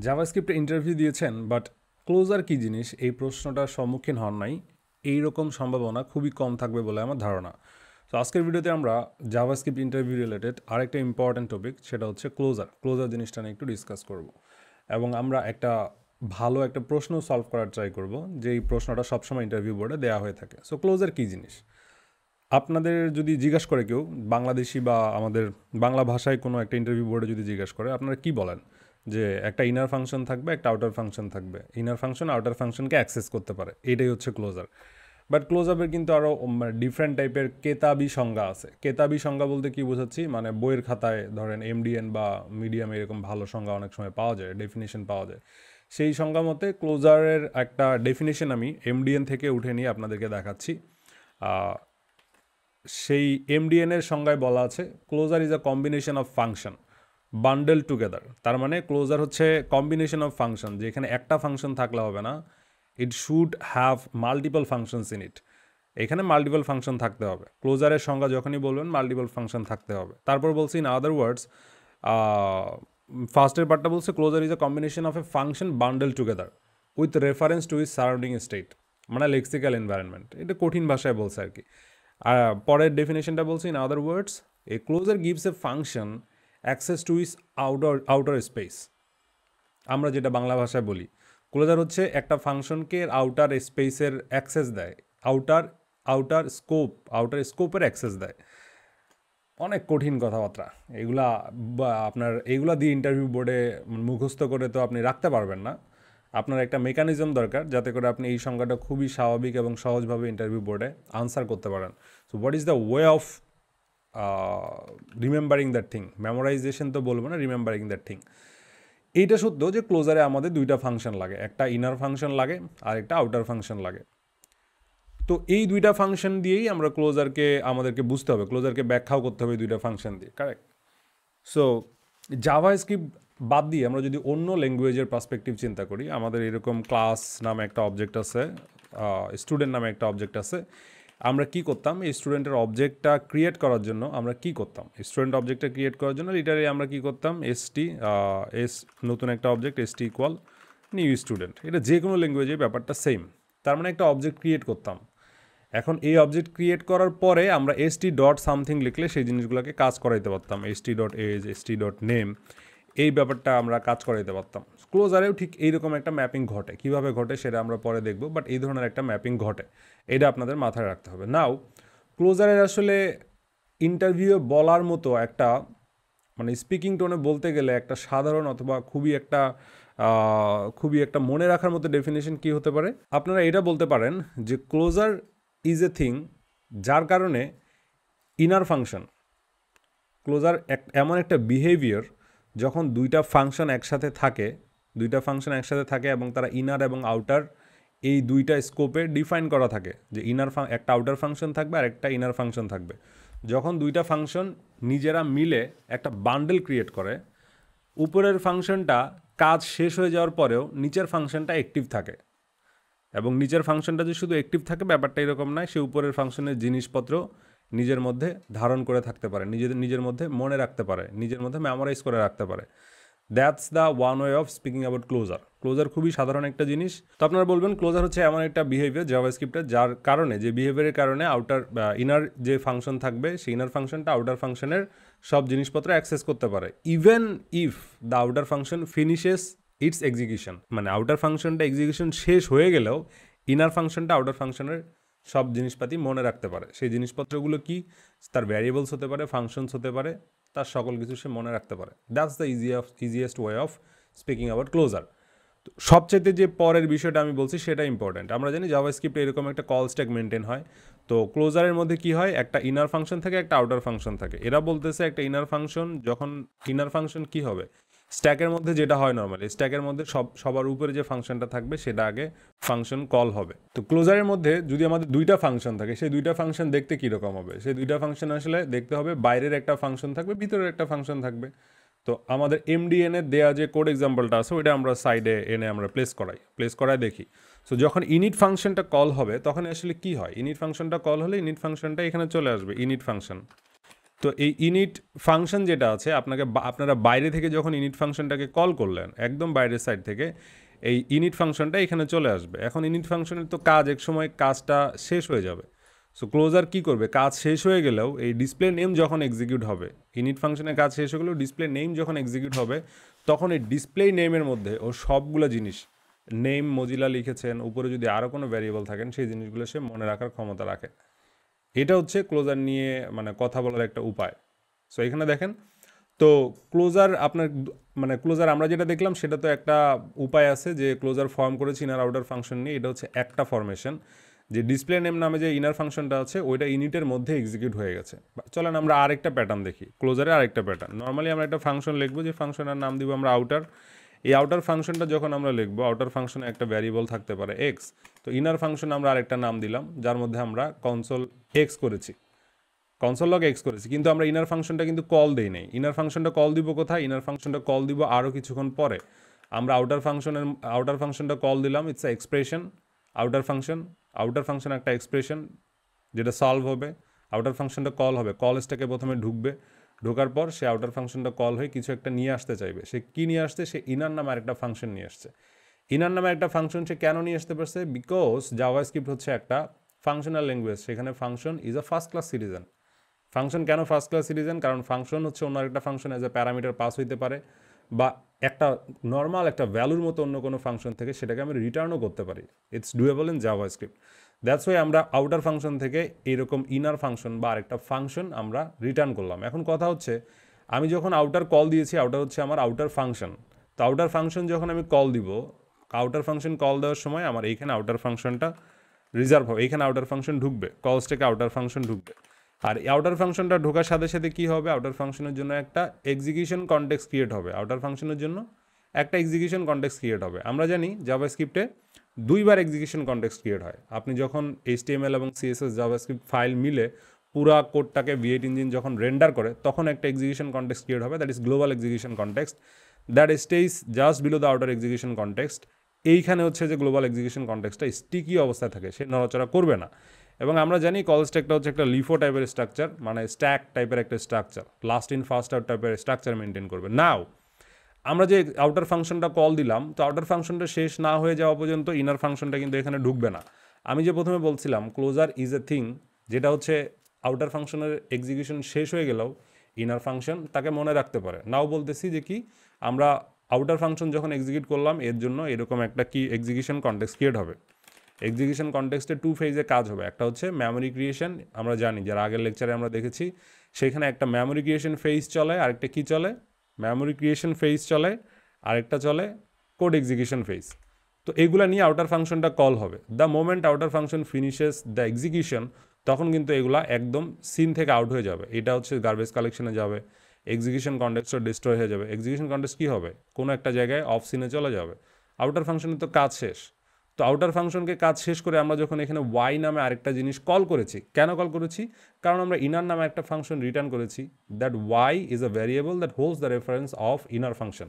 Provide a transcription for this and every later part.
জাভাস্ক্রিপ্টে interview দিয়েছেন but closure কী জিনিস এই প্রশ্নটার সম্মুখীন হন নাই, এইরকম সম্ভাবনা খুবই কম থাকবে বলে আমার ধারণা। তো আজকের ভিডিওতে আমরা জাভাস্ক্রিপ্ট ইন্টারভিউ রিলেটেড আরেকটা ইম্পর্ট্যান্ট টপিক, সেটা হচ্ছে ক্লোজার জিনিসটা নিয়ে একটু ডিসকাস করব এবং আমরা একটা ভালো একটা প্রশ্ন সলভ করার ট্রাই করব, যে এই প্রশ্নটা সবসময় ইন্টারভিউ বোর্ডে দেওয়া হয়ে থাকে। সো ক্লোজার কী জিনিস আপনাদের যদি জিজ্ঞাসা করে কেউ, বাংলাদেশি বা আমাদের বাংলা ভাষায় কোনো একটা ইন্টারভিউ বোর্ডে যদি জিজ্ঞাসা করে, আপনারা কি বলেন? যে একটা ইনার ফাংশন থাকবে, একটা আউটার ফাংশন থাকবে, ইনার ফাংশন আউটার ফাংশনকে অ্যাক্সেস করতে পারে, এটাই হচ্ছে ক্লোজার। বাট ক্লোজআপের কিন্তু আরও ডিফারেন্ট টাইপের কেতাবি সংজ্ঞা আছে। কেতাবি সংজ্ঞা বলতে কি বোঝাচ্ছি, মানে বইয়ের খাতায় ধরেন এমডিএন বা মিডিয়াম এরকম ভালো সংজ্ঞা অনেক সময় পাওয়া যায়, ডেফিনেশন পাওয়া যায়। সেই সংজ্ঞা মতে ক্লোজারের একটা ডেফিনেশন আমি এমডিএন থেকে উঠে নিয়ে আপনাদেরকে দেখাচ্ছি। সেই এমডিএনের সংজ্ঞায় বলা আছে, closure is a combination of function bundle together. তার মানে ক্লোজার হচ্ছে কম্বিনেশন অফ ফাংশন, যে এখানে একটা ফাংশন থাকলে হবে না, it should have multiple functions in it. এখানে মাল্টিপল ফাংশন থাকতে হবে। ক্লোজারের সংজ্ঞা যখনই বলবেন মাল্টিপল ফাংশন থাকতে হবে। তারপর বলছি ইন আদার ওয়ার্ডস, ফার্স্টের পার্টটা বলছে closure is a combination of a function bundle together with reference to its surrounding state, মানে লেক্সিক্যাল এনভায়রনমেন্ট। এটা কঠিন ভাষায় বলছে আর কি। পরের ডেফিনেশনটা বলছি in other words, a closure gives a function access to its outer space. আমরা যেটা বাংলা ভাষায় বলি, ক্লোজার হচ্ছে একটা ফাংশনকে আউটার স্পেসের অ্যাক্সেস দেয়, আউটার স্কোপের অ্যাক্সেস দেয়। অনেক কঠিন কথাবার্তা এগুলা, আপনার এইগুলা দিয়ে ইন্টারভিউ বোর্ডে মুখস্থ করে তো আপনি রাখতে পারবেন না। আপনার একটা মেকানিজম দরকার যাতে করে আপনি এই সংজ্ঞাটা খুবই স্বাভাবিক এবং সহজভাবে ইন্টারভিউ বোর্ডে আনসার করতে পারেন। So what is the way of remembering that thing? Memorisation তো বলবো না, রিমেম্বারিং দ্যাট থিং। এইটা সত্য যে ক্লোজারে আমাদের দুইটা ফাংশন লাগে, একটা ইনার ফাংশন লাগে আর একটা আউটার ফাংশন লাগে। তো এই দুইটা ফাংশন দিয়েই আমরা আমাদেরকে বুঝতে হবে, ক্লোজারকে ব্যাখ্যাও করতে হবে দুইটা ফাংশন দিয়ে, কারেক্ট? সো জাভাস্ক্রিপ্ট বাদ দিয়ে আমরা যদি অন্য ল্যাঙ্গুয়েজের পার্সপেক্টিভ চিন্তা করি, আমাদের এরকম ক্লাস নামে একটা অবজেক্ট আছে, স্টুডেন্ট নামে একটা অবজেক্ট আছে। আমরা কি করতাম, এই স্টুডেন্টের অবজেক্টটা ক্রিয়েট করার জন্য আমরা কি করতাম? স্টুডেন্ট অবজেক্টটা ক্রিয়েট করার জন্য লিটারালি আমরা কি করতাম, নতুন একটা object ST equal new student. এটা যে কোনো ল্যাঙ্গুয়েজে ব্যাপারটা সেম। তার মানে একটা অবজেক্ট ক্রিয়েট করতাম। এখন এই অবজেক্ট ক্রিয়েট করার পরে আমরা এসটি ডট সামথিং লিখলে সেই জিনিসগুলোকে কাজ করাইতে পারতাম, ST dot age, ST dot name, এই ব্যাপারটা আমরা কাজ করাইতে পারতাম। ক্লোজারেও ঠিক এইরকম একটা ম্যাপিং ঘটে। কীভাবে ঘটে সেটা আমরা পরে দেখব, বাট এই ধরনের একটা ম্যাপিং ঘটে, এটা আপনাদের মাথায় রাখতে হবে। নাও ক্লোজারের আসলে ইন্টারভিউয়ে বলার মতো একটা, মানে স্পিকিং টোনে বলতে গেলে একটা সাধারণ অথবা খুবই একটা মনে রাখার মতো ডেফিনেশন কী হতে পারে? আপনারা এটা বলতে পারেন যে ক্লোজার ইজ এ থিং যার কারণে ইনার ফাংশন, ক্লোজার এমন একটা বিহেভিয়ার যখন দুইটা ফাংশন একসাথে থাকে এবং তারা ইনার এবং আউটার এই দুইটা স্কোপে ডিফাইন করা থাকে, যে একটা আউটার ফাংশন থাকবে আর একটা ইনার ফাংশন থাকবে। যখন দুইটা ফাংশন নিজেরা মিলে একটা বান্ডেল ক্রিয়েট করে, উপরের ফাংশনটা কাজ শেষ হয়ে যাওয়ার পরেও নিচের ফাংশনটা অ্যাক্টিভ থাকে, এবং নিচের ফাংশনটা যে শুধু অ্যাক্টিভ থাকে ব্যাপারটা এরকম নয়, সে উপরের ফাংশনের জিনিসপত্র নিজের মধ্যে ধারণ করে থাকতে পারে, নিজের মধ্যে মনে রাখতে পারে, নিজের মধ্যে মেমোরাইজ করে রাখতে পারে। That's the one way of speaking about closure খুবই সাধারণ একটা জিনিস। তো আপনারা বলবেন ক্লোজার হচ্ছে এমন একটা বিহেভিয়ার জাভাস্ক্রিপ্টের যার কারণে, যে বিহেভিয়ারের কারণে ইনার যে ফাংশন থাকবে সেই ইনার ফাংশনটা আউটার ফাংশনের সব জিনিসপত্র অ্যাক্সেস করতে পারে, even if the outer function finishes its execution. মানে আউটার ফাংশনটা এক্সিকিউশন শেষ হয়ে গেলেও ইনার ফাংশনটা আউটার ফাংশনের সব জিনিসপাতি মনে রাখতে পারে। সেই জিনিসপত্রগুলো কি, তার ভ্যারিয়েবলস হতে পারে, ফাংশনস হতে পারে, তার সকল কিছু সে মনে রাখতে পারে। That's the easiest way of speaking about closure. তো সবচেয়ে যে পরের বিষয়টা আমি বলছি সেটা ইম্পর্ট্যান্ট। আমরা জানি জাভাস্ক্রিপ্টে এরকম একটা কল স্ট্যাক মেনটেন হয়। তো ক্লোজারের মধ্যে কি হয়, একটা ইনার ফাংশন থাকে, একটা আউটার ফাংশন থাকে। এরা বলতেছে একটা ইনার ফাংশন কি হবে, স্ট্যাকের মধ্যে যেটা হয় নর্মালি, স্ট্যাকের মধ্যে সবার উপরে যে ফাংশনটা থাকবে সেটা আগে ফাংশন কল হবে। তো ক্লোজারের মধ্যে যদি আমাদের দুইটা ফাংশন থাকে, সেই দুইটা ফাংশন দেখতে কীরকম হবে? সেই দুইটা ফাংশন আসলে দেখতে হবে, বাইরের একটা ফাংশন থাকবে, ভিতরের একটা ফাংশন থাকবে। তো আমাদের এমডিএন এর দেওয়া যে কোড এক্সাম্পলটা আছে ওইটা আমরা সাইডে এনে আমরা প্লেস করাই দেখি। সো যখন ইনিট ফাংশনটা কল হবে তখন আসলে কি হয়, ইনিট ফাংশনটা কল হলে ইনিট ফাংশনটা এখানে চলে আসবে, ইনিট ফাংশন। তো এই ইনিট ফাংশন যেটা আছে আপনারা বাইরে থেকে যখন ইনিট ফাংশনটাকে কল করলেন একদম বাইরের সাইড থেকে এই ইনিট ফাংশনটা এখানে চলে আসবে। এখন ইনিট ফাংশনের তো কাজ এক সময় কাজটা শেষ হয়ে যাবে। সো ক্লোজার কি করবে, কাজ শেষ হয়ে গেলেও এই ডিসপ্লে নেম যখন এক্সিকিউট হবে, ইনিট ফাংশনের কাজ শেষ হয়ে গেলেও ডিসপ্লে নেম যখন এক্সিকিউট হবে তখন এই ডিসপ্লে নেমের মধ্যে ও সবগুলো জিনিস, নেম মজিলা লিখেছেন, উপরে যদি আরও কোনো ভ্যারিয়েবল থাকেন সেই জিনিসগুলো সে মনে রাখার ক্ষমতা রাখে। এটা হচ্ছে ক্লোজার নিয়ে মানে কথা বলার একটা উপায়। সো এখানে দেখেন, তো ক্লোজার আপনার মানে ক্লোজার আমরা যেটা দেখলাম সেটা তো একটা উপায় আছে যে ক্লোজার ফর্ম করেছি ইনার আউটার ফাংশন নিয়ে। এটা হচ্ছে একটা ফরমেশন যে ডিসপ্লে নেম নামে যে ইনার ফাংশনটা আছে ওইটা ইনিটের মধ্যে এক্সিকিউট হয়ে গেছে। চলেন আমরা আরেকটা প্যাটার্ন দেখি, ক্লোজারে আরেকটা প্যাটার্ন। নর্মালি আমরা একটা ফাংশন লিখবো, যে ফাংশনের নাম দিব আমরা আউটার। এই আউটার ফাংশনটা যখন আমরা লিখবো, আউটার ফাংশনে একটা ভ্যারিয়েবল থাকতে পারে এক্স, তো ইনার ফাংশন আমরা আরেকটা নাম দিলাম যার মধ্যে আমরা কনসোল এক্স করেছি, কনসোল লগ এক্স করেছি, কিন্তু আমরা ইনার ফাংশনটা কিন্তু কল দেই নাই। ইনার ফাংশনটা কল দিব কোথায়, ইনার ফাংশনটা কল দিব আরও কিছুক্ষণ পরে। আমরা আউটার ফাংশনটা কল দিলাম, it's a expression. Outer function একটা এক্সপ্রেশন যেটা সলভ হবে। আউটার ফাংশনটা কল হবে, কল স্ট্যাকে প্রথমে ঢুকবে, ঢোকার পর সে আউটার ফাংশনটা কল হয়ে কিছু একটা নিয়ে আসতে চাইবে। সে কী নিয়ে আসছে, সে ইনার নামে আরেকটা ফাংশন নিয়ে আসছে। ইনার নামে একটা ফাংশন সে কেন নিয়ে আসতে পারছে, বিকজ জাভাস্ক্রিপ্ট হচ্ছে একটা ফাংশনাল ল্যাঙ্গুয়েজ, সেখানে function is a first class citizen. Function কেন ফার্স্ট ক্লাস সিটিজেন, কারণ ফাংশন হচ্ছে অন্য একটা function as a parameter pass হইতে পারে, বা একটা নর্মাল একটা ভ্যালুর মতো অন্য কোনো ফাংশন থেকে সেটাকে আমি রিটার্নও করতে পারি। It's doable in JavaScript. That's why আমরা আউটার ফাংশন থেকে এরকম ইনার ফাংশন বা আরেকটা ফাংশন আমরা রিটার্ন করলাম। এখন কথা হচ্ছে, আমি যখন আউটার কল দিয়েছি, আউটার হচ্ছে আমার আউটার ফাংশন, তো আউটার ফাংশন যখন আমি কল দিব, আউটার ফাংশন কল দেওয়ার সময় আমার এইখানে আউটার ফাংশনটা রিজার্ভ হবে, এইখানে আউটার ফাংশন ঢুকবে, কলস থেকে আউটার ফাংশন ঢুকবে। আর এই আউটার ফাংশনটা ঢোকার সাথে সাথে কী হবে, আউটার ফাংশনের জন্য একটা এক্সিকিউশন কনটেক্সট ক্রিয়েট হবে। আউটার ফাংশনের জন্য একটা এক্সিকিউশন কনটেক্সট ক্রিয়েট হবে। আমরা জানি জাভাস্ক্রিপ্টে দুইবার এক্সিকিউশন কনটেক্সট ক্রিয়েট হয়। আপনি যখন HTML এবং CSS জাভাস্ক্রিপ্ট ফাইল মিলে পুরা কোডটাকে V8 ইঞ্জিন যখন রেন্ডার করে তখন একটা এক্সিকিউশন কনটেক্সট ক্রিয়েট হবে, that is global execution context, that stage just below the outer execution context. এইখানে হচ্ছে যে গ্লোবাল এক্সিকিউশন কনটেক্সটটা স্টিকি অবস্থায় থাকে, সে নড়াচড়া করবে না। এবং আমরা জানি কল স্ট্যাকটা হচ্ছে একটা লিফো টাইপের স্ট্রাকচার, মানে স্ট্যাক টাইপের একটা structure, last in first out টাইপের স্ট্রাকচার মেনটেন করবে। নাও আমরা যে আউটার ফাংশনটা কল দিলাম, তো আউটার ফাংশনটা শেষ না হয়ে যাওয়া পর্যন্ত ইনার ফাংশনটা কিন্তু এখানে ঢুকবে না। আমি যে প্রথমে বলছিলাম ক্লোজার ইজ এ থিং, যেটা হচ্ছে আউটার ফাংশনের এক্সিকিউশন শেষ হয়ে গেলেও ইনার ফাংশন তাকে মনে রাখতে পারে। নাও বলতেছি যে কি, আমরা আউটার ফাংশন যখন এক্সিকিউট করলাম এর জন্য এরকম একটা কি এক্সিকিউশন কনটেক্সট ক্রিয়েট হবে। এক্সিকিউশন কনটেক্সটে টু ফেজে কাজ হবে, একটা হচ্ছে মেমোরি ক্রিয়েশন, আমরা জানি যারা আগের লেকচারে আমরা দেখেছি সেখানে একটা মেমোরি ক্রিয়েশন ফেজ চলে, আরেকটা কি চলে, মেমোরি ক্রিয়েশন ফেজ চলে, আরেকটা চলে কোড এক্সিকিউশন ফেজ। তো এগুলো নিয়ে আউটার ফাংশনটা কল হবে। The moment outer function finishes the execution, তখন কিন্তু এগুলা একদম সিন থেকে আউট হয়ে যাবে। এটা হচ্ছে গার্বেজ কালেকশনে যাবে, এক্সিকিউশন কনটেক্সটও ডিস্ট্রয় হয়ে যাবে। এক্সিকিউশন কনটেক্সট কী হবে, কোনো একটা জায়গায় অফ সিনে চলে যাবে। আউটার ফাংশনের তো কাজ শেষ। তো আউটার ফাংশনকে কাজ শেষ করে আমরা যখন এখানে ওয়াই নামে আরেকটা জিনিস কল করেছি, কেন কল করেছি, কারণ আমরা ইনার নামে একটা ফাংশন রিটার্ন করেছি, that Y is a variable that holds the reference of inner function.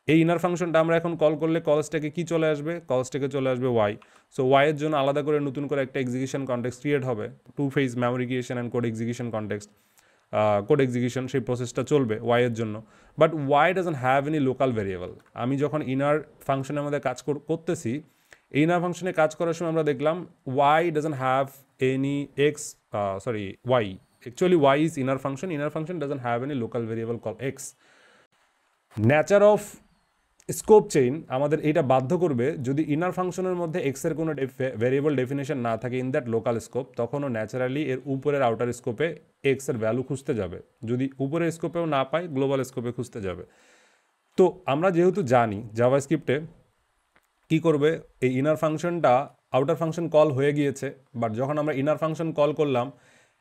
এই ইনার ফাংশনটা আমরা এখন কল করলে কলসটাকে কি চলে আসবে, কলসটাকে চলে আসবে ওয়াই। সো ওয়াইয়ের জন্য আলাদা করে নতুন করে একটা এক্সিকিউশন কনটেক্সট ক্রিয়েট হবে, two phase memory creation and code execution context, code execution, সেই প্রসেসটা চলবে ওয়াইয়ের জন্য। But Y doesn't have any local variable. আমি যখন ইনার ফাংশনের মধ্যে কাজ করতেছি, এই ইনার ফাংশনে কাজ করার সময় আমরা দেখলাম Y doesn't have any Y, actually Y is inner function doesn't have any local variable call X. Nature of scope chain আমাদের এটা বাধ্য করবে, যদি ইনার ফাংশনের মধ্যে এক্সের কোনো ভ্যারিয়েবল ডেফিনেশন না থাকে ইন দ্যাট লোকাল স্কোপ, তখনও ন্যাচারালি এর উপরের আউটার স্কোপে এক্সের ভ্যালু খুঁজতে যাবে। যদি উপরের স্কোপেও না পায় গ্লোবাল স্কোপে খুঁজতে যাবে। তো আমরা যেহেতু জানি জাভাস্ক্রিপ্টে কী করবে, এই ইনার ফাংশনটা আউটার ফাংশন কল হয়ে গিয়েছে, বাট যখন আমরা ইনার ফাংশন কল করলাম,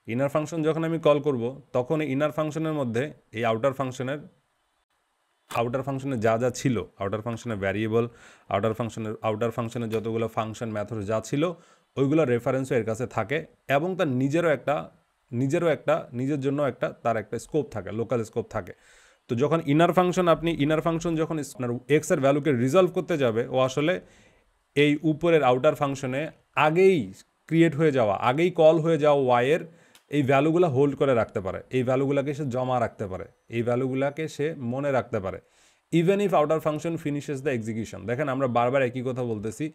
ইনার ফাংশন যখন আমি কল করব তখন এই ইনার ফাংশনের মধ্যে এই আউটার ফাংশনের যা যা ছিল, আউটার ফাংশনের ভ্যারিয়েবল, আউটার ফাংশনের যতগুলো ফাংশন মেথড যা ছিল ওইগুলো রেফারেন্সও এর কাছে থাকে, এবং তার নিজের জন্য একটা তার একটা স্কোপ থাকে, লোকাল স্কোপ থাকে। তো যখন ইনার ফাংশন যখন এক্সের ভ্যালুকে রিজলভ করতে যাবে, ও আসলে এই উপরের আউটার ফাংশনে আগেই ক্রিয়েট হয়ে যাওয়া, আগেই কল হয়ে যাওয়া ওয়াইয়ের এই ভ্যালুগুলো হোল্ড করে রাখতে পারে, এই ভ্যালুগুলোকে সে জমা রাখতে পারে, এই ভ্যালুগুলোকে সে মনে রাখতে পারে even if outer function finishes the execution. দেখেন আমরা বারবার একই কথা বলতেছি।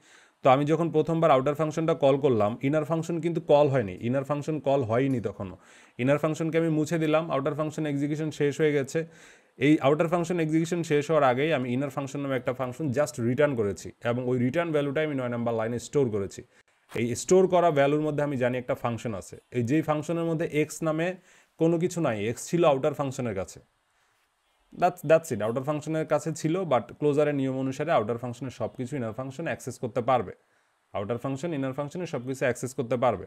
তো আমি যখন প্রথমবার আউটার ফাংশনটা কল করলাম, ইনার ফাংশন কিন্তু কল হয়নি, ইনার ফাংশন কল হয়নি তখনও। ইনার ফাংশনকে আমি মুছে দিলাম, আউটার ফাংশন এক্সিকিউশন শেষ হয়ে গেছে। এই আউটার ফাংশন এক্সিকিউশন শেষ হওয়ার আগেই আমি ইনার ফাংশন নামে একটা ফাংশন জাস্ট রিটার্ন করেছি এবং ওই রিটার্ন ভ্যালুটা আমি 9 নম্বর লাইনে স্টোর করেছি। এই স্টোর করা ভ্যালুর মধ্যে আমি জানি একটা ফাংশন আছে, এই যেই ফাংশনের মধ্যে এক্স নামে কোনো কিছু নাই, এক্স ছিল আউটার ফাংশনের কাছে। দ্যাটস ইট, আউটার ফাংশনের কাছে ছিল, বাট ক্লোজারের নিয়ম অনুসারে আউটার ফাংশনের সব কিছু ইনার ফাংশন অ্যাক্সেস করতে পারবে, আউটার ফাংশন ইনার ফাংশনের সব কিছু অ্যাক্সেস করতে পারবে।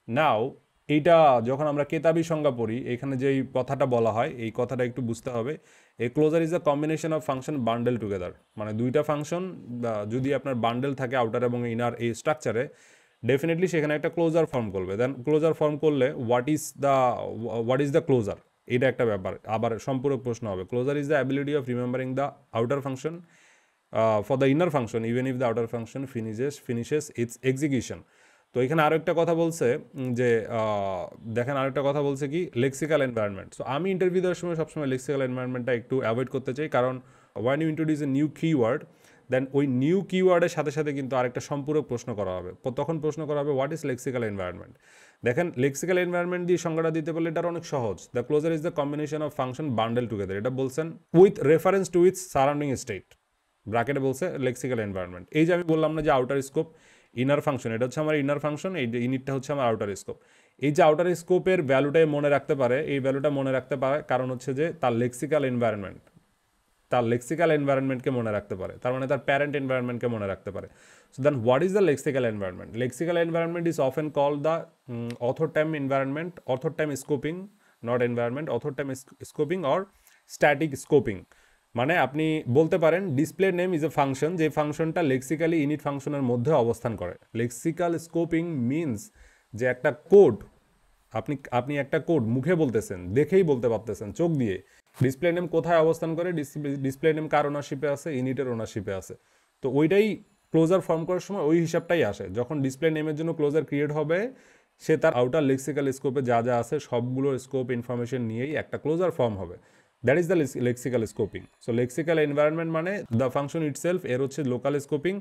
নাও এইটা যখন আমরা কেতাবি সংজ্ঞা পড়ি, এখানে যেই কথাটা বলা হয় এই কথাটা একটু বুঝতে হবে। এই closure is the combination of function bundle together, মানে দুইটা ফাংশন যদি আপনার বান্ডেল থাকে আউটার এবং ইনার এই স্ট্রাকচারে, ডেফিনেটলি সেখানে একটা ক্লোজার ফর্ম করবে। দেন ক্লোজার ফর্ম করলে হোয়াট ইজ দ্য ক্লোজার, এটা একটা ব্যাপার। আবার সম্পূরক প্রশ্ন হবে, closure is the ability of remembering the outer function for the inner function even if the outer function finishes its execution. তো এখানে আরও একটা কথা বলছে যে দেখেন আরেকটা কথা বলছে কি, লেক্সিক্যাল এনভায়রনমেন্ট। সো আমি ইন্টারভিউ দেওয়ার সময় সবসময় লেক্সিক্যাল এনভায়রনমেন্টটা একটু অ্যাভয়েড করতে চাই, কারণ once you introduce a new keyword, then ওই নিউ কিওয়ার্ডের সাথে সাথে কিন্তু আরেকটা সম্পূরক প্রশ্ন করা হবে। তখন প্রশ্ন করা হবে হোয়াট ইজ লেক্সিক্যাল এনভায়রনমেন্ট। দেখেন লেক্সিক্যাল এনভায়রনমেন্ট দিয়ে সংজ্ঞাটা দিতে পারলে এটা অনেক সহজ। The closure is the combination of function bundle together, এটা বলছেন with reference to its surrounding state, ব্র্যাকেটে বলছে লেক্সিক্যাল এনভায়রনমেন্ট। এই যে আমি বললাম না যে আউটার স্কোপ ইনার ফাংশন, এটা হচ্ছে আমার ইনার ফাংশন, এই যে ইনিটটা হচ্ছে আমার আউটার স্কোপ। এই যে আউটার স্কোপের ভ্যালুটাই মনে রাখতে পারে, এই ভ্যালুটা মনে রাখতে পারে কারণ হচ্ছে যে তার লেক্সিক্যাল এনভায়রনমেন্টকে মনে রাখতে পারে, তার মানে তার প্যারেন্ট এনভায়রনমেন্টকে মনে রাখতে পারে। So then what is the lexical environment? Lexical environment is often called the author time environment, author time scoping, not environment, author time scoping or static scoping. মানে আপনি বলতে পারেন display name is a function, যে ফাংশনটা লেক্সিক্যালি ইনিট ফাংশনের মধ্যে অবস্থান করে। লেক্সিক্যাল স্কোপিং মিনস যে একটা কোড, আপনি একটা কোড মুখে বলতেছেন, দেখেই বলতে পারতেছেন চোখ দিয়ে, ডিসপ্লে নেম কোথায় অবস্থান করে, ডিসপ্লে নেম কার ওনারশিপে আছে, ইনিটের ওনারশিপে আছে। তো ওইটাই ক্লোজার ফর্ম করার সময় ওই হিসাবটাই আসে। যখন ডিসপ্লে নেমের জন্য ক্লোজার ক্রিয়েট হবে, সে তার আউটার লেক্সিক্যাল স্কোপে যা যা আছে সবগুলোর স্কোপ ইনফরমেশন নিয়েই একটা ক্লোজার ফর্ম হবে। That is the lexical scoping. So lexical environment মানে দ্য ফাংশন ইটসেলফ, এর হচ্ছে লোকাল স্কোপিং।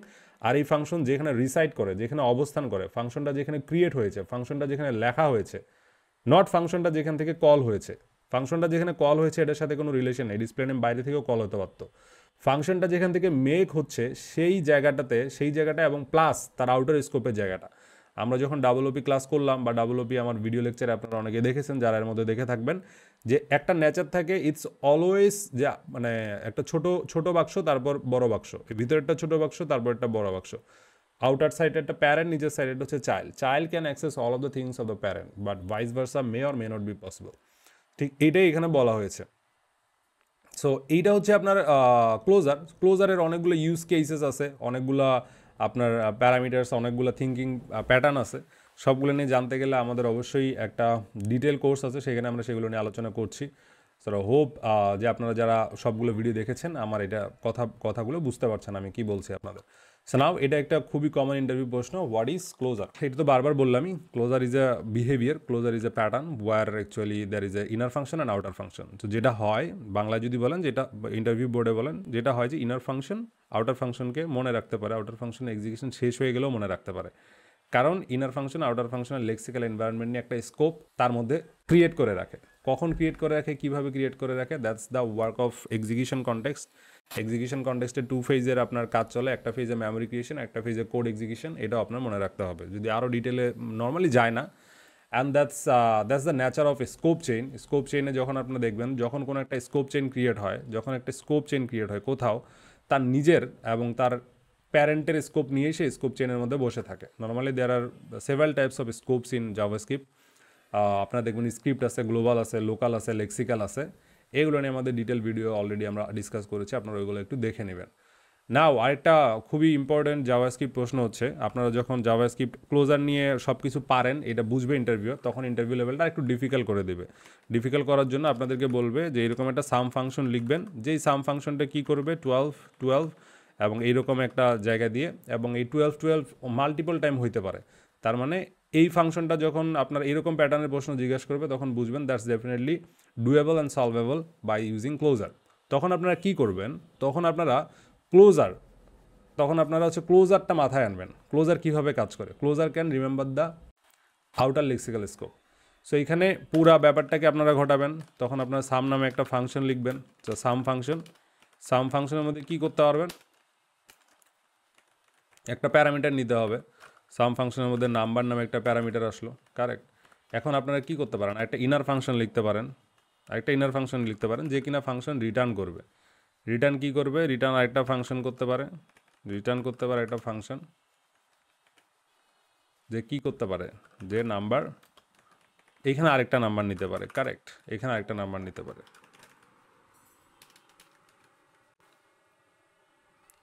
আর এই ফাংশন যেখানে রিসাইড করে, যেখানে অবস্থান করে, ফাংশনটা যেখানে ক্রিয়েট হয়েছে, ফাংশনটা যেখানে লেখা হয়েছে, নট ফাংশনটা যেখান থেকে কল হয়েছে। ফাংশনটা যেখানে কল হয়েছে এটার সাথে কোনো রিলেশন নেই, ডিসপ্লে নেম বাইরে থেকেও কল হতে পারতো। ফাংশনটা যেখান থেকে মেক হচ্ছে সেই জায়গাটা এবং প্লাস তার আউটার স্কোপের জায়গাটা। আমরা যখন ডাব্লুপি ক্লাস করলাম বা ডাব্লুপি আমার ভিডিও লেকচারে আপনারা অনেকে দেখেছেন, যারা এর মধ্যে দেখে থাকবেন, যে একটা নেচার থাকে ইটস অলওয়েজ, যে মানে একটা ছোট বাক্স তারপর বড় বাক্স, ভিতরে একটা ছোট বাক্স তারপর একটা বড় বাক্স। আউটার সাইডে একটা প্যারেন্ট, নিজের সাইডে হচ্ছে child can access all of the things of the parent but vice versa May or may not be possible. ঠিক এইটাই এখানে বলা হয়েছে। সো এইটা হচ্ছে আপনার ক্লোজারের অনেকগুলো ইউজ কেসেস আছে, অনেকগুলো আপনার প্যারামিটার্স, অনেকগুলো থিঙ্কিং প্যাটার্ন আছে। সবগুলো নিয়ে জানতে গেলে আমাদের অবশ্যই একটা ডিটেল কোর্স আছে, সেখানে আমরা সেগুলো নিয়ে আলোচনা করছি। সো হোপ যে আপনারা যারা সবগুলো ভিডিও দেখেছেন আমার এটা কথাগুলো বুঝতে পারছেন আমি কি বলছি আপনাদের। সো নাও এটা একটা খুবই কমন ইন্টারভিউ প্রশ্ন, হোয়াট ইজ ক্লোজার? এটা তো বারবার বললামই, closure is a behaviour, closure is a pattern where actually there is a inner function and outer function. তো যেটা হয় বাংলায় যদি বলেন, যেটা ইন্টারভিউ বোর্ডে বলেন, যেটা হয় যে ইনার ফাংশন আউটার ফাংশনকে মনে রাখতে পারে, আউটার ফাংশন এক্সিকিউশন শেষ হয়ে গেলেও মনে রাখতে পারে, কারণ ইনার ফাংশন আউটার ফাংশনের লেক্সিক্যাল এনভায়রনমেন্ট নিয়ে একটা স্কোপ তার মধ্যে ক্রিয়েট করে রাখে। কখন ক্রিয়েট করে রাখে, কীভাবে ক্রিয়েট করে রাখে, that's the work of execution context. Execution কনটেক্সটে 2 ফেজের আপনার কাজ চলে, একটা ফেজে মেমোরি ক্রিয়েশন, একটা ফেজে কোড এক্সিকিউশন। এটাও আপনার মনে রাখতে হবে, যদি আরও ডিটেলে নর্মালি যায় না। And that's the nature of scope chain. Scope চেইনে যখন আপনারা দেখবেন, যখন কোনো একটা স্কোপ চেইন ক্রিয়েট হয় কোথাও, তার নিজের এবং তার প্যারেন্টের স্কোপ নিয়েই সে স্কোপ চেইনের মধ্যে বসে থাকে। Normally there are several types of scopes in JavaScript. আপনারা দেখবেন স্ক্রিপ্ট আছে, গ্লোবাল আছে, লোকাল আছে, লেক্সিক্যাল আছে। এগুলো নিয়ে আমাদের ডিটেল ভিডিও অলরেডি আমরা ডিসকাস করেছি, আপনারা ওইগুলো একটু দেখে নেবেন। নাও আরেকটা খুবই ইম্পর্টেন্ট জাভাস্ক্রিপ্ট প্রশ্ন হচ্ছে, আপনারা যখন জাভাস্ক্রিপ্ট ক্লোজার নিয়ে সব কিছু পারেন, এটা বুঝবে ইন্টারভিউ, তখন ইন্টারভিউ লেভেলটা একটু ডিফিকাল্ট করে দেবে। ডিফিকাল্ট করার জন্য আপনাদেরকে বলবে যে এরকম একটা সাম ফাংশন লিখবেন, যেই সাম ফাংশনটা কী করবে 12 এবং এইরকম একটা জায়গা দিয়ে, এবং এই 12 মাল্টিপল টাইম হইতে পারে। তার মানে এই ফাংশনটা যখন আপনার এরকম প্যাটার্নের প্রশ্ন জিজ্ঞাসা করবে তখন বুঝবেন that's definitely doable and solvable by using closure. তখন আপনারা কি করবেন, তখন আপনারা হচ্ছে ক্লোজারটা মাথায় আনবেন। ক্লোজার কীভাবে কাজ করে, closure can remember the outer lexical scope. So এখানে পুরা ব্যাপারটাকে আপনারা ঘটাবেন, তখন আপনারা সাম নামে একটা ফাংশন লিখবেন। তো সাম ফাংশনের মধ্যে কী করতে পারবেন, একটা প্যারামিটার নিতে হবে। সাম ফাংশনের মধ্যে নাম্বার নামে একটা প্যারামিটার আসলো, কারেক্ট। এখন আপনারা কি করতে পারেন, একটা ইনার ফাংশন লিখতে পারেন, যে কিনা ফাংশন রিটার্ন করবে। রিটার্ন কি করবে, রিটার্ন আরেকটা ফাংশন করতে পারে, একটা ফাংশন যে কি করতে পারে, যে নাম্বার এখানে আরেকটা নাম্বার নিতে পারে, কারেক্ট, এখানে আরেকটা নাম্বার নিতে পারে,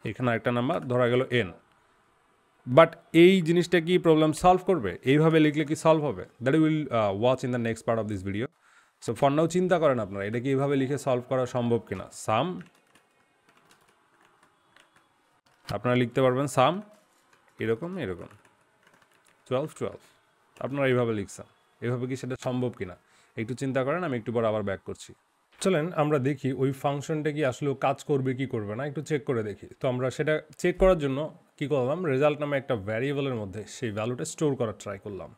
এখানে আরেকটা নাম্বার ধরা গেল n। বাট এই জিনিসটা কি প্রবলেম সলভ করবে, এইভাবে লিখলে কি সলভ হবে, that will watch in the next part of this video. So for now চিন্তা করেন আপনারা এটা কি এইভাবে লিখে সলভ করা সম্ভব কিনা। সাম আপনারা লিখতে পারবেন সাম এরকম 12 আপনারা এইভাবে লিখছেন, এভাবে কি সেটা সম্ভব কিনা একটু চিন্তা করেন, আমি একটু পর আবার ব্যাক করছি। চলেন আমরা দেখি ওই ফাংশনটা কি আসলে কাজ করবে কি করবে না, একটু চেক করে দেখি। তো আমরা সেটা চেক করার জন্য কি করলাম, রেজাল্ট নামে একটা ভ্যারিয়েবলের মধ্যে সেই ভ্যালুটা স্টোর করার ট্রাই করলাম।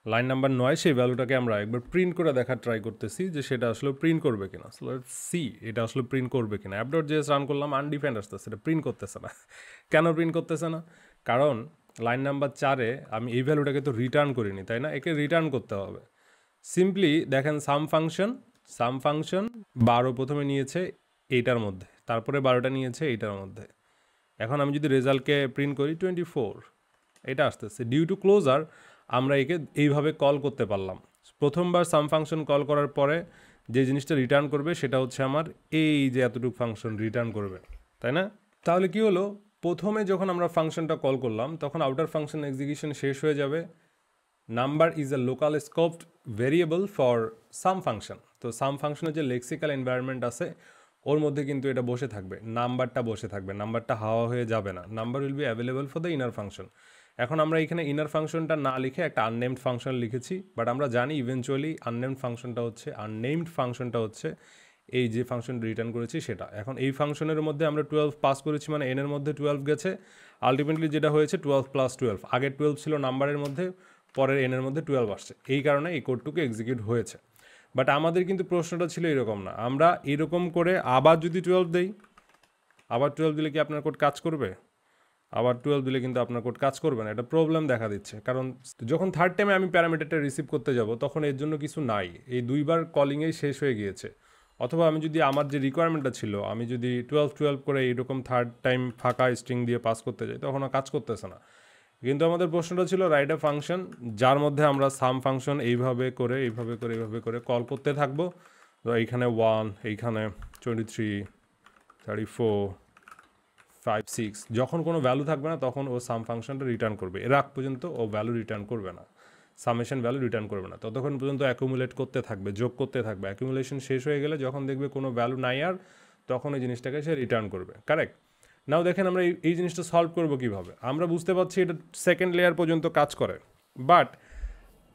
লাইন নাম্বার 9 সেই ভ্যালুটাকে আমরা একবার প্রিন্ট করে দেখার ট্রাই করতেছি যে সেটা আসলে প্রিন্ট করবে কিনা। সো লেটস সি এটা আসলে প্রিন্ট করবে কিনা। app.js রান করলাম, আনডিফাইন্ড আসতেছে, এটা প্রিন্ট করতেছে না। কেন প্রিন্ট করতেছে না, কারণ লাইন নাম্বার 4-এ আমি এই ভ্যালুটাকে তো রিটার্ন করিনি, তাই না, একে রিটার্ন করতে হবে। সিম্পলি দেখেন সাম ফাংশন 12 প্রথমে নিয়েছে এইটার মধ্যে, তারপরে 12টা নিয়েছে এইটার মধ্যে। এখন আমি যদি রেজাল্টকে প্রিন্ট করি 24 এটা আসতেছে। ডিউ টু ক্লোজার আমরা একে এইভাবে কল করতে পারলাম। প্রথমবার সাম ফাংশন কল করার পরে যে জিনিসটা রিটার্ন করবে সেটা হচ্ছে আমার এই যে এতটুকু ফাংশন রিটার্ন করবে, তাই না। তাহলে কি হলো, প্রথমে যখন আমরা ফাংশনটা কল করলাম তখন আউটার ফাংশন এক্সিকিউশন শেষ হয়ে যাবে। Number is a local scoped variable for some function. তো সাম ফাংশনের যে লেক্সিক্যাল এনভায়রনমেন্ট আছে ওর মধ্যে কিন্তু এটা বসে থাকবে, নাম্বারটা হাওয়া হয়ে যাবে না। Number will be available for the inner function. এখন আমরা এখানে ইনার ফাংশনটা না লিখে একটা আননেমড ফাংশন লিখেছি, বাট আমরা জানি ইভেনচুয়ালি আননেমড ফাংশনটা হচ্ছে এই যে ফাংশন রিটার্ন করেছি সেটা। এখন এই ফাংশনের মধ্যে আমরা 12 পাস করেছি, মানে n এর মধ্যে 12 গেছে। আলটিমেটলি যেটা হয়েছে 12 + 12, আগের 12 ছিল নাম্বারের মধ্যে, পরের n এর মধ্যে 12 আসছে, এই কারণে এই কোডটুকু এক্সিকিউট হয়েছে। বাট আমাদের কিন্তু প্রশ্নটা ছিল এরকম না, আমরা এরকম করে আবার যদি 12 দেই, আবার 12 দিলে কি আপনার কোড কাজ করবে, আবার 12 দিলে কিন্তু আপনার কোড কাজ করবে না, এটা প্রবলেম দেখা দিচ্ছে। কারণ যখন থার্ড টাইমে আমি প্যারামিটারটা রিসিভ করতে যাব তখন এর জন্য কিছু নাই, এই দুইবার কলিংয়েই শেষ হয়ে গিয়েছে। অথবা আমি যদি আমার যে রিকোয়ারমেন্টটা ছিল আমি যদি 12 করে এরকম থার্ড টাইম ফাঁকা স্ট্রিং দিয়ে পাস করতে যাই তখন কাজ করতেছে না। কিন্তু আমাদের প্রশ্নটা ছিল রাইট আ ফাংশন যার মধ্যে আমরা সাম ফাংশন এইভাবে করে কল করতে থাকবো। তো এইখানে 1, এইখানে 23, 34, 5, 6 যখন কোনো ভ্যালু থাকবে না তখন ও সাম ফাংশনটা রিটার্ন করবে, এর আগ পর্যন্ত ও ভ্যালু রিটার্ন করবে না, সামেশন ভ্যালু রিটার্ন করবে না, ততক্ষণ পর্যন্ত অ্যাকুমুলেট করতে থাকবে, যোগ করতে থাকবে। অ্যাকুমুলেশন শেষ হয়ে গেলে যখন দেখবে কোনো ভ্যালু নাই আর, তখন এই জিনিসটাকে সে রিটার্ন করবে, কারেক্ট। নাও দেখেন আমরা এই জিনিসটা সলভ করবো কীভাবে। আমরা বুঝতে পারছি এটা সেকেন্ড লেয়ার পর্যন্ত কাজ করে, বাট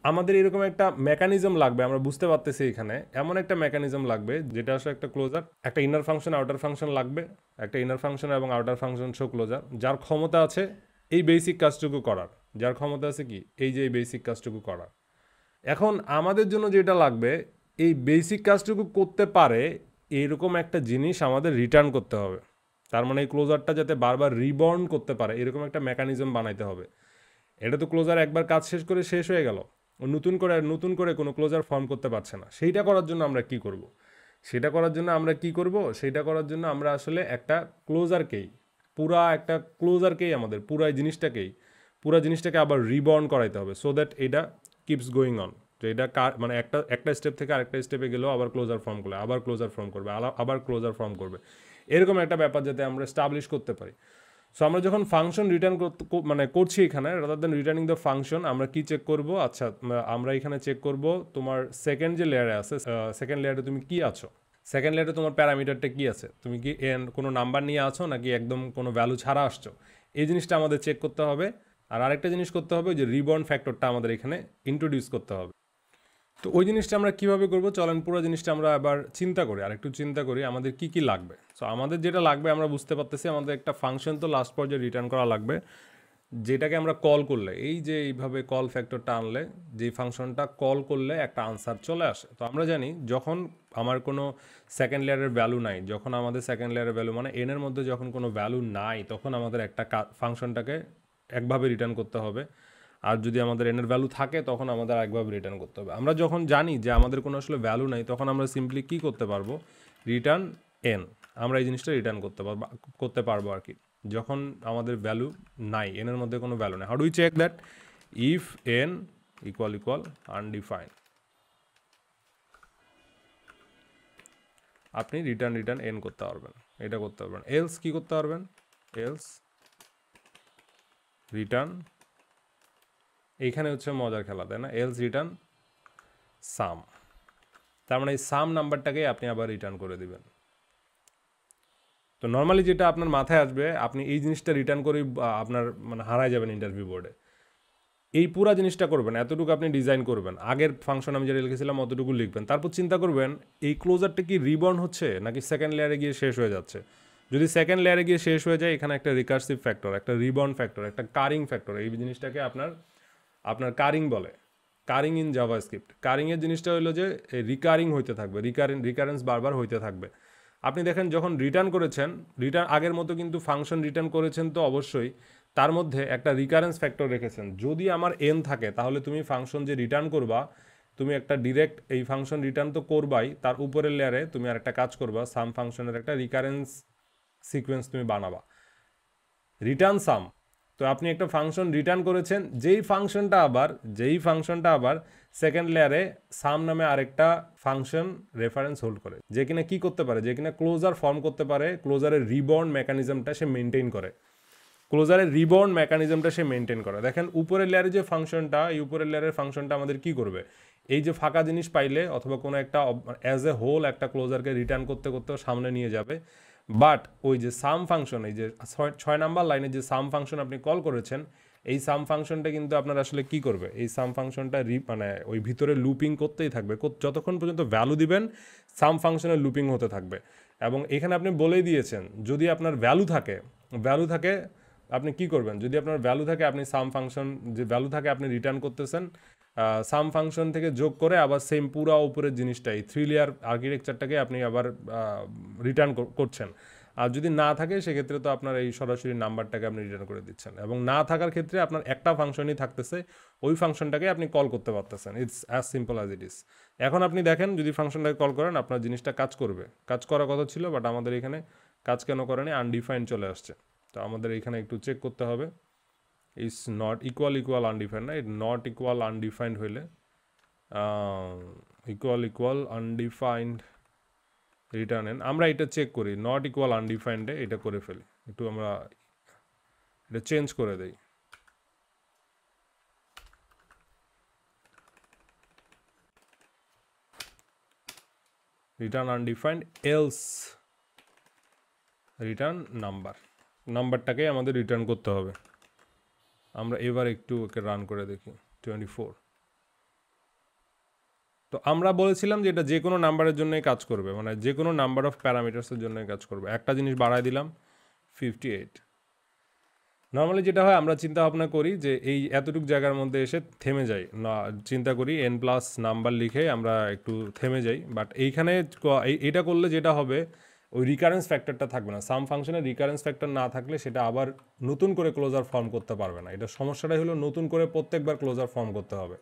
আমাদের এরকম একটা মেকানিজম লাগবে, আমরা বুঝতে পারতেছি এখানে এমন একটা মেকানিজম লাগবে যেটা আসলে একটা ক্লোজার, একটা ইনার ফাংশন আউটার ফাংশন লাগবে, একটা ইনার ফাংশন এবং আউটার ফাংশন শো ক্লোজার, যার ক্ষমতা আছে এই বেসিক কাজটুকু করার, যার ক্ষমতা আছে কি এই যে এই বেসিক কাজটুকু করার। এখন আমাদের জন্য যেটা লাগবে এই বেসিক কাজটুকু করতে পারে এইরকম একটা জিনিস আমাদের রিটার্ন করতে হবে। তার মানে এই ক্লোজারটা যাতে বারবার রিবর্ন করতে পারে এরকম একটা মেকানিজম বানাইতে হবে। এটা তো ক্লোজার একবার কাজ শেষ হয়ে গেল, নতুন করে কোনো ক্লোজার ফর্ম করতে পারছে না। সেইটা করার জন্য আমরা কি করব, সেটা করার জন্য আমরা আসলে একটা ক্লোজারকেই আমাদের পুরা জিনিসটাকে আবার রিবর্ন করাইতে হবে, সো দ্যাট এটা কিপস গোয়িং অন। তো এটা মানে একটা স্টেপ থেকে আরেকটা স্টেপে গেলেও আবার ক্লোজার ফর্ম করবে, আবার ক্লোজার ফর্ম করবে, এরকম একটা ব্যাপার যাতে আমরা এস্টাবলিশ করতে পারি। সো আমরা যখন ফাংশন রিটার্ন করছি এখানে, rather than returning the function, আমরা কি চেক করব, আচ্ছা আমরা এখানে চেক করব তোমার সেকেন্ড যে লেয়ারে আছে, সেকেন্ড লেয়ারে তুমি কি আছো, সেকেন্ড লেয়ারে তোমার প্যারামিটারটা কি আছে, তুমি কি কোনো নাম্বার নিয়ে আছো নাকি একদম কোনো ভ্যালু ছাড়া আসছো, এই জিনিসটা আমাদের চেক করতে হবে। আর আরেকটা জিনিস করতে হবে, যে রিবর্ন ফ্যাক্টরটা আমাদের এখানে ইন্ট্রোডিউস করতে হবে। তো ওই জিনিসটা আমরা কীভাবে করব, চলেন পুরো জিনিসটা আমরা আবার চিন্তা করি, আর একটু চিন্তা করি আমাদের কি কি লাগবে। সো আমাদের যেটা লাগবে আমরা বুঝতে পারতেছি, আমাদের একটা ফাংশন তো লাস্ট পর্যায়ে রিটার্ন করা লাগবে, যেটাকে আমরা কল করলে, এই যে এইভাবে কল ফ্যাক্টরটা আনলে, যেই ফাংশনটা কল করলে একটা আনসার চলে আসে। তো আমরা জানি যখন আমার কোনো সেকেন্ড লেয়ারের ভ্যালু নাই, যখন আমাদের সেকেন্ড লেয়ারের ভ্যালু মানে এনের মধ্যে যখন কোনো ভ্যালু নাই, তখন আমাদের একটা ফাংশনটাকে একভাবে রিটার্ন করতে হবে। আর যদি আমাদের এনের ভ্যালু থাকে তখন আমাদের একভাবে রিটার্ন করতে হবে। আমরা যখন জানি যে আমাদের কোনো আসলে ভ্যালু নাই, তখন আমরা সিম্পলি কী করতে পারবো, রিটার্ন এন, আমরা এই জিনিসটা রিটার্ন করতে পারবো আর কি, যখন আমাদের ভ্যালু নাই, এনের মধ্যে কোনো ভ্যালু নেই। How do we check that? If N equal undefined, আপনি রিটার্ন এন করতে পারবেন, এটা করতে পারবেন। এলস কি করতে পারবেন? এলস রিটার্ন, এইখানে হচ্ছে মজার খেলা, তাই না? এলস রিটার্ন সাম, তার মানে এই সাম নাম্বারটাকে আপনি আবার রিটার্ন করে দিবেন। তো নর্মালি যেটা আপনার মাথায় আসবে, আপনি এই জিনিসটা রিটার্ন করেই আপনার মানে হারায় যাবেন ইন্টারভিউ বোর্ডে। এই পুরা জিনিসটা করবেন, এতটুকু আপনি ডিজাইন করবেন, আগের ফাংশন আমি যেটা লিখেছিলাম অতটুকু লিখবেন, তারপর চিন্তা করবেন এই ক্লোজারটা কি রিবর্ন হচ্ছে নাকি সেকেন্ড লেয়ারে গিয়ে শেষ হয়ে যাচ্ছে। যদি সেকেন্ড লেয়ারে গিয়ে শেষ হয়ে যায়, এখানে একটা রিকার্সিভ ফ্যাক্টর, একটা রিবর্ন ফ্যাক্টর, একটা কারিং ফ্যাক্টর, এই জিনিসটাকে আপনার কারিং বলে, কারিং ইন জাভাস্ক্রিপ্ট। কারিংয়ের জিনিসটা হলো যে রিকারিং হইতে থাকবে, রিকারেন্স বারবার হইতে থাকবে। আপনি দেখেন যখন রিটার্ন করেছেন, আগের মতো কিন্তু ফাংশন রিটার্ন করেছেন, তো অবশ্যই তার মধ্যে একটা রিকারেন্স ফ্যাক্টর রেখেছেন। যদি আমার এন থাকে, তাহলে তুমি ফাংশন যে রিটার্ন করবা, তুমি একটা ডিরেক্ট এই ফাংশন রিটার্ন তো করবাই, তার উপরের লেয়ারে তুমি আর একটা কাজ করবা, সাম ফাংশনের একটা রিকারেন্স সিকোয়েন্স তুমি বানাবা, রিটার্ন সাম। তো আপনি একটা ফাংশন রিটার্ন করেছেন, যেই ফাংশনটা আবার সেকেন্ড লেয়ারে সাম নামে আরেকটা ফাংশন রেফারেন্স হোল্ড করে, যে কিনা কি করতে পারে, যে কিনা ক্লোজার ফর্ম করতে পারে, ক্লোজারের রিবর্ন মেকানিজমটা সে মেনটেন করে, দেখেন উপরের লেয়ারে যে ফাংশনটা, এই উপরের লেয়ারের ফাংশনটা আমাদের কি করবে, এই যে ফাঁকা জিনিস পাইলে অথবা কোনো একটা অ্যাজ এ হোল একটা ক্লোজারকে রিটার্ন করতে করতে সামনে নিয়ে যাবে। বাট ওই যে সাম ফাংশন, এই যে 6 নাম্বার লাইনে যে সাম ফাংশন আপনি কল করেছেন, এই সাম ফাংশনটা কিন্তু আপনার আসলে কি করবে, এই সাম ফাংশনটা মানে ওই ভিতরে লুপিং করতেই থাকবে, যতক্ষণ পর্যন্ত ভ্যালু দিবেন সাম ফাংশনের লুপিং হতে থাকবে। এবং এখানে আপনি বলেই দিয়েছেন, যদি আপনার ভ্যালু থাকে আপনি কি করবেন, যদি আপনার ভ্যালু থাকে, আপনি সাম ফাংশন যে ভ্যালু থাকে আপনি রিটার্ন করতেছেন, সাম ফাংশন থেকে যোগ করে আবার সেম পুরো উপরের জিনিসটাই 3 লেয়ার আর্কিটেকচারটাকে আপনি আবার রিটার্ন করছেন। আর যদি না থাকে সেক্ষেত্রে তো আপনার এই সরাসরি নাম্বারটাকে আপনি রিটার্ন করে দিচ্ছেন, এবং না থাকার ক্ষেত্রে আপনার একটা ফাংশনই থাকতেছে, ওই ফাংশনটাকে আপনি কল করতে পারতেছেন। It's as simple as it is. এখন আপনি দেখেন যদি ফাংশনটাকে কল করেন, আপনার জিনিসটা কাজ করবে, কাজ করার কথা ছিল, বাট আমাদের এখানে কাজ কেন করেনি, আনডিফাইন্ড চলে আসছে। তো আমাদের এখানে একটু চেক করতে হবে, ইজ নট ইকুয়াল আনডিফাইন্ড, না, নট ইকুয়াল আনডিফাইন্ড হইলে ইকুয়াল আনডিফাইন্ড রিটার্ন এন, আমরা এটা চেক করি, নট ইকুয়াল আনডিফাইন্ডে এটা করে ফেলি, একটু আমরা এটা চেঞ্জ করে দেই, রিটার্ন আনডিফাইন্ড এলস রিটার্ন নাম্বারটাকে আমাদের রিটার্ন করতে হবে। আমরা এবার একটু ওকে রান করে দেখি 24। তো আমরা বলেছিলাম যে এটা যে কোনো নাম্বারের জন্যই কাজ করবে, মানে যে কোনো নাম্বার অফ প্যারামিটার্সের জন্যই কাজ করবে। একটা জিনিস বাড়ায় দিলাম 58। নর্মালি যেটা হয়, আমরা চিন্তা ভাবনা করি যে এই এতটুকু জায়গার মধ্যে এসে থেমে যাই, না চিন্তা করি n+ নাম্বার লিখে আমরা একটু থেমে যাই। বাট এইখানে এটা করলে যেটা হবে, ওই রিকারেন্স ফ্যাক্টরটা থাকবে না। সাম ফাংশনের রিকারেন্স ফ্যাক্টর না থাকলে সেটা আবার নতুন করে ক্লোজার ফর্ম করতে পারবে না। এটা সমস্যাটাই হলো নতুন করে প্রত্যেকবার ক্লোজার ফর্ম করতে হবে।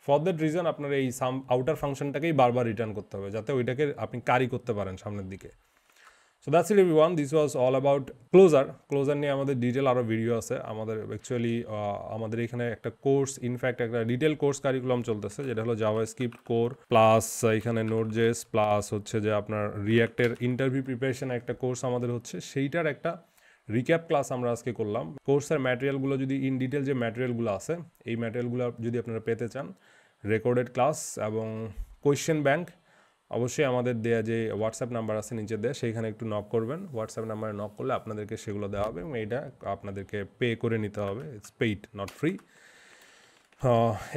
ফর দ্যাট রিজন আপনার এই সাম আউটার ফাংশনটাকেই বারবার রিটার্ন করতে হবে, যাতে ওইটাকে আপনি ক্যারি করতে পারেন সামনের দিকে। So that's it everyone, this was all about closure নিয়ে আমাদের ডিটেল আরও ভিডিও আছে। আমাদের অ্যাকচুয়ালি আমাদের এখানে একটা কোর্স, ইনফ্যাক্ট একটা ডিটেল কোর্স কারিকুলাম চলতেছে, যেটা হলো জাভাস্ক্রিপ্ট কোর প্লাস এখানে নোড.জেএস প্লাস হচ্ছে যে আপনার রিঅ্যাক্টের ইন্টারভিউ প্রিপারেশন একটা কোর্স আমাদের হচ্ছে, সেইটার একটা রিক্যাপ ক্লাস আমরা আজকে করলাম। কোর্সের ম্যাটেরিয়ালগুলো যদি ইন ডিটেল যে ম্যাটেরিয়ালগুলো আছে, এই ম্যাটেরিয়ালগুলো যদি আপনারা পেতে চান, রেকর্ডেড ক্লাস এবং কোয়েশ্চেন ব্যাংক অবশ্যই আমাদের দেয়া যে হোয়াটসঅ্যাপ নাম্বার আছে নিচে দেয়া, সেইখানে একটু নক করবেন। হোয়াটসঅ্যাপ নাম্বারে নক করলে আপনাদেরকে সেগুলো দেওয়া হবে এবং এইটা আপনাদেরকে পে করে নিতে হবে। It's paid, not free.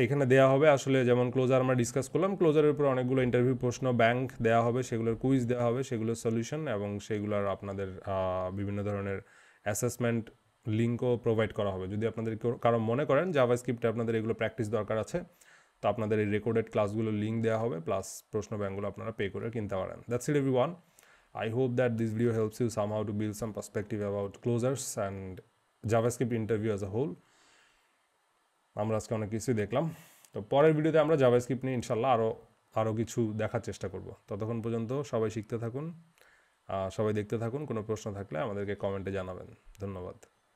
এখানে দেওয়া হবে আসলে যেমন ক্লোজার আমরা ডিসকাস করলাম, ক্লোজারের উপর অনেকগুলো ইন্টারভিউ প্রশ্ন ব্যাংক দেওয়া হবে, সেগুলোর কুইজ দেওয়া হবে, সেগুলোর সলিউশন এবং সেগুলোর আপনাদের বিভিন্ন ধরনের অ্যাসেসমেন্ট লিঙ্কও প্রোভাইড করা হবে। যদি আপনাদের কারো মনে করেন জাভাস্ক্রিপ্টে আপনাদের এগুলো প্র্যাকটিস দরকার আছে, তো আপনাদের এই রেকর্ডেড ক্লাসগুলোর লিঙ্ক দেওয়া হবে, প্লাস প্রশ্ন ব্যাংকগুলো আপনারা পে করে কিনতে পারেন। That's it everyone. I hope that this video helps you somehow to build some perspective about closures and JavaScript interview as a whole. আমরা আজকে অনেক কিছুই দেখলাম, তো পরের ভিডিওতে আমরা জাভাস্ক্রিপ্ট নিয়ে ইনশাল্লাহ আরও কিছু দেখার চেষ্টা করব। ততক্ষণ পর্যন্ত সবাই শিখতে থাকুন, সবাই দেখতে থাকুন। কোনো প্রশ্ন থাকলে আমাদেরকে কমেন্টে জানাবেন। ধন্যবাদ।